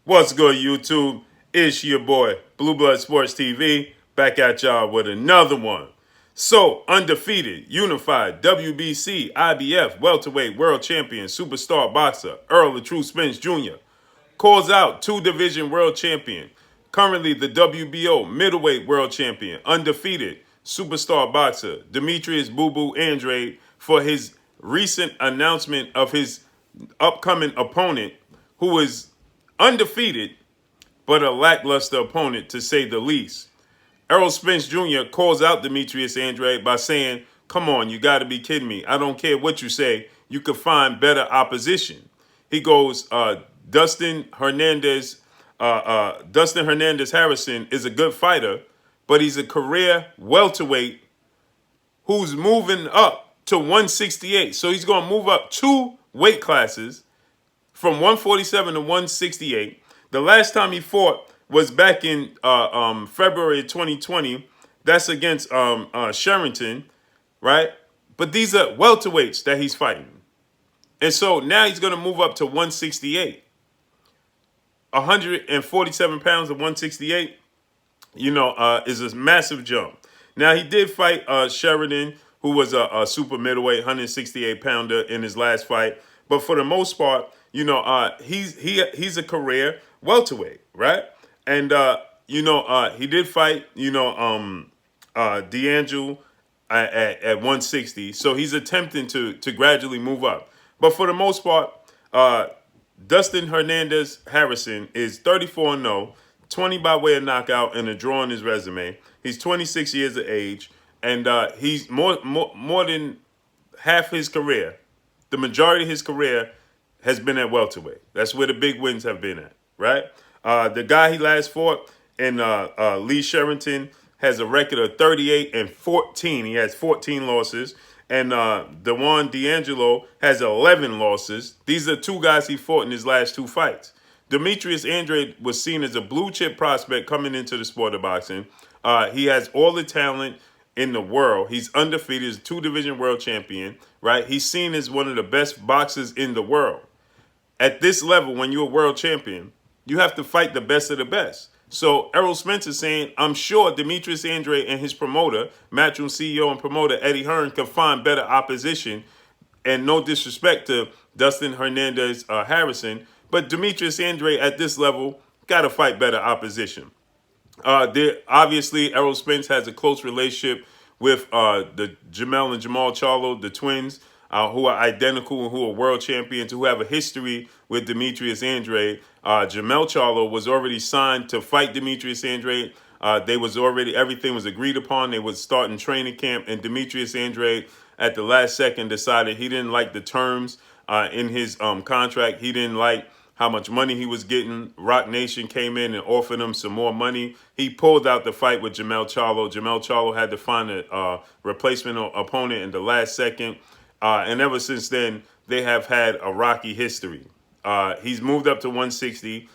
What's good, YouTube? It's your boy, Blue Blood Sports TV, back at y'all with another one. So, undefeated, unified, WBC, IBF, welterweight, world champion, superstar boxer, Errol Spence Jr. calls out two-division world champion, currently the WBO middleweight world champion, undefeated, superstar boxer, Demetrius Boo Boo Andrade, for his recent announcement of his upcoming opponent, who is undefeated, but a lackluster opponent to say the least. Errol Spence Jr. calls out Demetrius Andrade by saying, "Come on, you got to be kidding me. I don't care what you say. You could find better opposition." He goes, Dustin Hernandez Harrison is a good fighter, but he's a career welterweight who's moving up to 168. So he's going to move up two weight classes from 147 to 168. The last time he fought was back in February 2020. That's against Sherrington, right? But these are welterweights that he's fighting. And so now he's going to move up to 168. 147 pounds of 168, is a massive jump. Now, he did fight Sheridan, who was a super middleweight, 168 pounder in his last fight. But for the most part, he's a career welterweight, right? And he did fight D'Angelo at 160, so he's attempting to gradually move up. But for the most part, Dustin Hernandez Harrison is 34-0, 20 by way of knockout, and a draw on his resume. He's 26 years of age, and he's more than half his career. The majority of his career has been at welterweight. That's where the big wins have been at, right? The guy he last fought in Lee Sherrington has a record of 38-14. He has 14 losses. And Dewan D'Angelo has 11 losses. These are two guys he fought in his last two fights. Demetrius Andrade was seen as a blue chip prospect coming into the sport of boxing. He has all the talent in the world. He's undefeated. He's a two-division world champion, right? He's seen as one of the best boxers in the world. At this level, when you're a world champion, you have to fight the best of the best. So Errol Spence is saying, I'm sure Demetrius Andrade and his promoter, Matchroom CEO and promoter Eddie Hearn, can find better opposition. And no disrespect to Dustin Hernandez Harrison, but Demetrius Andrade at this level got to fight better opposition. Obviously, Errol Spence has a close relationship with the Jamel and Jamal Charlo, the twins, who are identical and who are world champions, who have a history with Demetrius Andrade. Jamel Charlo was already signed to fight Demetrius Andrade. Everything was agreed upon. They would start in training camp, and Demetrius Andrade at the last second decided he didn't like the terms in his contract. He didn't like how much money he was getting. Rock Nation came in and offered him some more money. He pulled out the fight with Jamel Charlo. Jamel Charlo had to find a replacement opponent in the last second. And ever since then, they have had a rocky history. He's moved up to 160.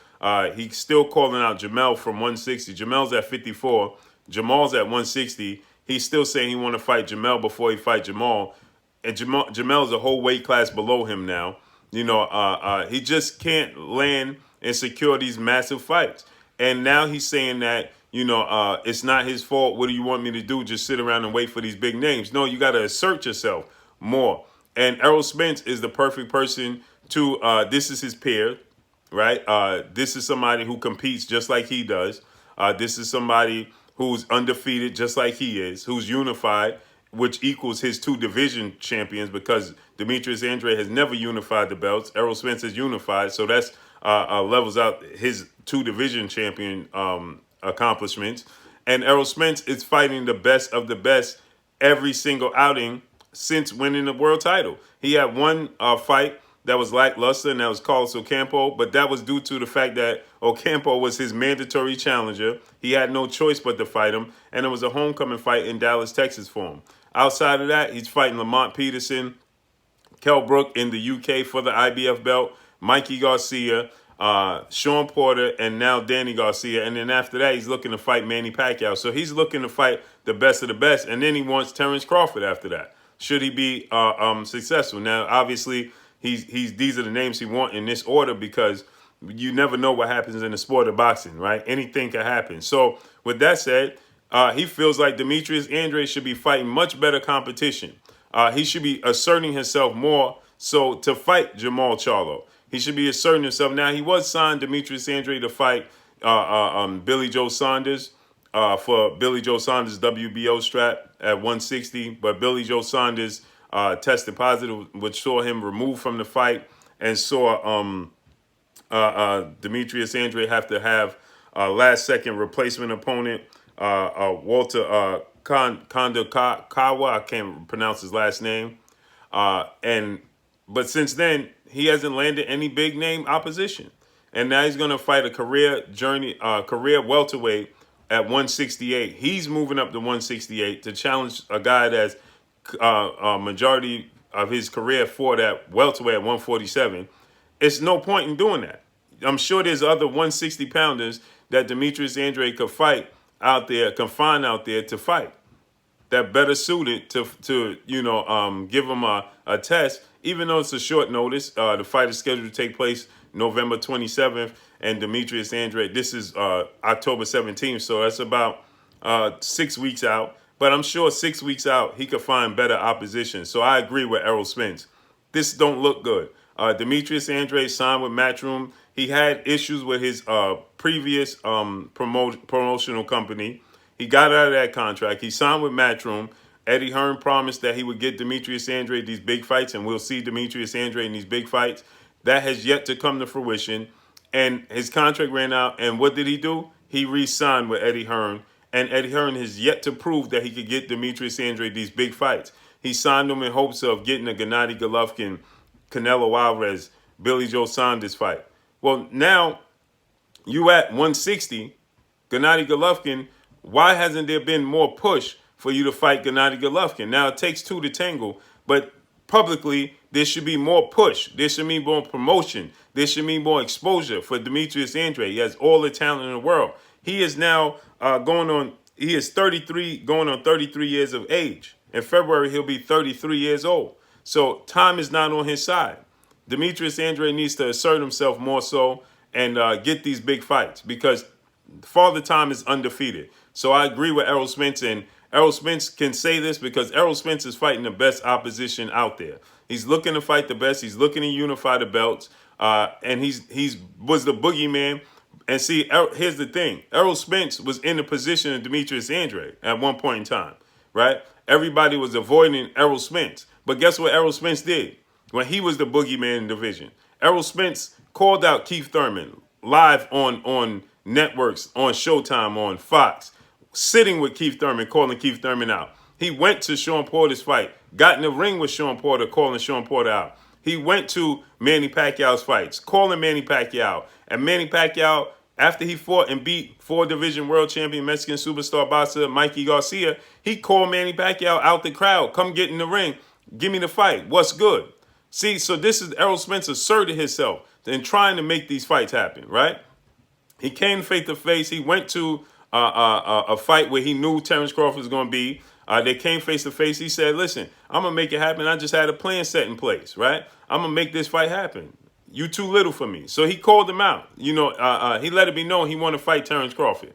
He's still calling out Jamel from 160. Jamel's at 54. Jamal's at 160. He's still saying he want to fight Jamel before he fight Jamal. And Jamel's a whole weight class below him now. He just can't land and secure these massive fights. And now he's saying that, it's not his fault. What do you want me to do? Just sit around and wait for these big names? No, you got to assert yourself more. And Errol Spence is the perfect person to, this is his peer, right? This is somebody who competes just like he does. This is somebody who's undefeated just like he is, who's unified, which equals his two division champions, because Demetrius Andrade has never unified the belts. Errol Spence is unified, so that's levels out his two division champion accomplishments. And Errol Spence is fighting the best of the best every single outing since winning the world title. He had one fight that was lackluster, and that was Carlos Ocampo, but that was due to the fact that Ocampo was his mandatory challenger. He had no choice but to fight him, and it was a homecoming fight in Dallas, Texas for him. Outside of that, he's fighting Lamont Peterson, Kell Brook in the UK for the IBF belt, Mikey Garcia, Sean Porter, and now Danny Garcia. And then after that, he's looking to fight Manny Pacquiao. So he's looking to fight the best of the best, and then he wants Terrence Crawford after that, should he be successful. Now, obviously, these are the names he wants in this order because you never know what happens in the sport of boxing, right? Anything can happen. So with that said, he feels like Demetrius Andrade should be fighting much better competition. He should be asserting himself more so to fight Jamal Charlo. He should be asserting himself. Now, he was signed, Demetrius Andrade, to fight Billy Joe Saunders for Billy Joe Saunders' WBO strap at 160. But Billy Joe Saunders tested positive, which saw him removed from the fight and saw Demetrius Andrade have to have a last-second replacement opponent, Walter Kondakawa. I can't pronounce his last name. But since then, he hasn't landed any big-name opposition. And now he's going to fight a career welterweight at 168. He's moving up to 168 to challenge a guy that's majority of his career fought at welterweight at 147. It's no point in doing that. I'm sure there's other 160 pounders that Demetrius Andrade could fight out there, can find out there to fight, that better suited to give him a test, even though it's a short notice. The fight is scheduled to take place November 27th, and Demetrius Andrade, this is October 17th, so that's about 6 weeks out. But I'm sure 6 weeks out, he could find better opposition. So I agree with Errol Spence. This don't look good. Demetrius Andrade signed with Matchroom. He had issues with his previous promotional company. He got out of that contract. He signed with Matchroom. Eddie Hearn promised that he would get Demetrius Andrade these big fights, and we'll see Demetrius Andrade in these big fights. That has yet to come to fruition. And his contract ran out, and what did he do? He re-signed with Eddie Hearn, and Eddie Hearn has yet to prove that he could get Demetrius Andrade these big fights. He signed him in hopes of getting a Gennady Golovkin, Canelo Alvarez, Billy Joe Saunders fight. Well, now you at 160, Gennady Golovkin. Why hasn't there been more push for you to fight Gennady Golovkin? Now, it takes two to tangle, but publicly, there should be more push. There should be more promotion. There should be more exposure for Demetrius Andrade. He has all the talent in the world. He is now he is 33, going on 33 years of age. In February, he'll be 33 years old. So time is not on his side. Demetrius Andrade needs to assert himself more so and get these big fights, because Father Time is undefeated. So I agree with Errol Spence, and Errol Spence can say this because Errol Spence is fighting the best opposition out there. He's looking to fight the best. He's looking to unify the belts, and he's was the boogeyman. And see, here's the thing. Errol Spence was in the position of Demetrius Andrade at one point in time, right? Everybody was avoiding Errol Spence. But guess what Errol Spence did when he was the boogeyman in the division? Errol Spence called out Keith Thurman live on networks, on Showtime, on Fox, sitting with Keith Thurman, calling Keith Thurman out. He went to Sean Porter's fight, got in the ring with Sean Porter, calling Sean Porter out. He went to Manny Pacquiao's fights, calling Manny Pacquiao. And Manny Pacquiao, after he fought and beat four-division world champion Mexican superstar boxer Mikey Garcia, he called Manny Pacquiao out the crowd. Come get in the ring. Give me the fight. What's good? See, so this is Errol Spence asserted himself in trying to make these fights happen, right? He came face-to-face. He went to a fight where he knew Terrence Crawford was going to be. They came face-to-face. He said, listen, I'm going to make it happen. I just had a plan set in place, right? I'm going to make this fight happen. You too little for me. So he called him out. He let it be known he wanted to fight Terrence Crawford.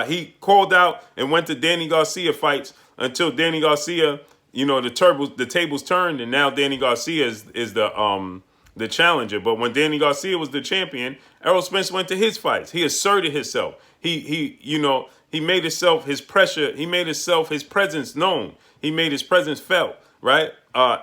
He called out and went to Danny Garcia fights until Danny Garcia, the tables turned, and now Danny Garcia is the challenger. But when Danny Garcia was the champion, Errol Spence went to his fights. He asserted himself. He made himself his pressure. He made himself his presence known. He made his presence felt, right?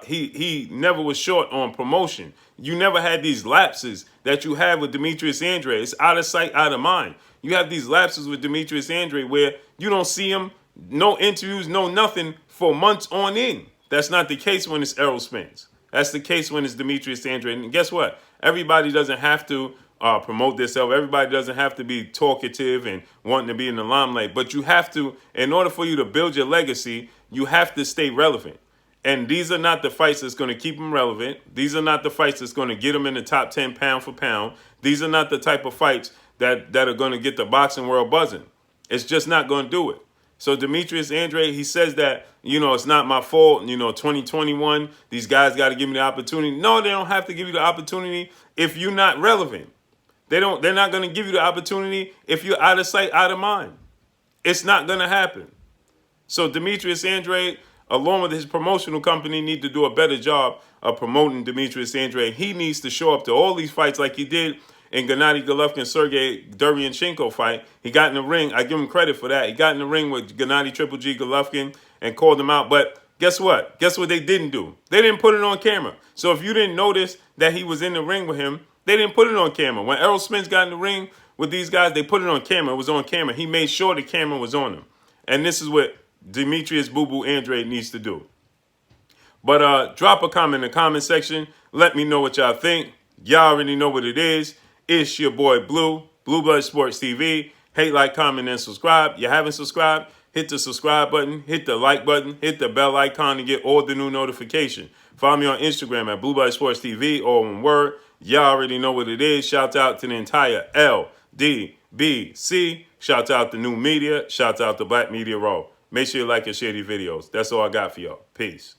He never was short on promotion. You never had these lapses that you have with Demetrius Andrade. It's out of sight, out of mind. You have these lapses with Demetrius Andrade where you don't see him, no interviews, no nothing for months on end. That's not the case when it's Errol Spence. That's the case when it's Demetrius Andrade. And guess what? Everybody doesn't have to promote themselves. Everybody doesn't have to be talkative and wanting to be in the limelight. But you have to, in order for you to build your legacy, you have to stay relevant. And these are not the fights that's going to keep them relevant. These are not the fights that's going to get them in the top 10 pound for pound. These are not the type of fights that are going to get the boxing world buzzing. It's just not going to do it. So Demetrius Andrade, he says that, it's not my fault. 2021, these guys got to give me the opportunity. No, they don't have to give you the opportunity if you're not relevant. They're not going to give you the opportunity if you're out of sight, out of mind. It's not going to happen. So Demetrius Andrade, along with his promotional company, need to do a better job of promoting Demetrius Andrade. He needs to show up to all these fights like he did in Gennady Golovkin-Sergey Derevyanchenko fight. He got in the ring. I give him credit for that. He got in the ring with Gennady Triple G Golovkin and called him out. But guess what? Guess what they didn't do? They didn't put it on camera. So if you didn't notice that he was in the ring with him, they didn't put it on camera. When Errol Spence got in the ring with these guys, they put it on camera. It was on camera. He made sure the camera was on him. And this is what Demetrius Boo Boo Andrade needs to do. But drop a comment in the comment section. Let me know what y'all think. Y'all already know what it is. It's your boy Blue, Blue Blood Sports TV. Hate, like, comment, and subscribe. You haven't subscribed? Hit the subscribe button, hit the like button, hit the bell icon to get all the new notification. Follow me on Instagram at Blue Blood Sports TV, all one word. Y'all already know what it is. Shout out to the entire LDBC. Shout out to New Media. Shout out to Black Media Row. Make sure you like and share these videos. That's all I got for y'all. Peace.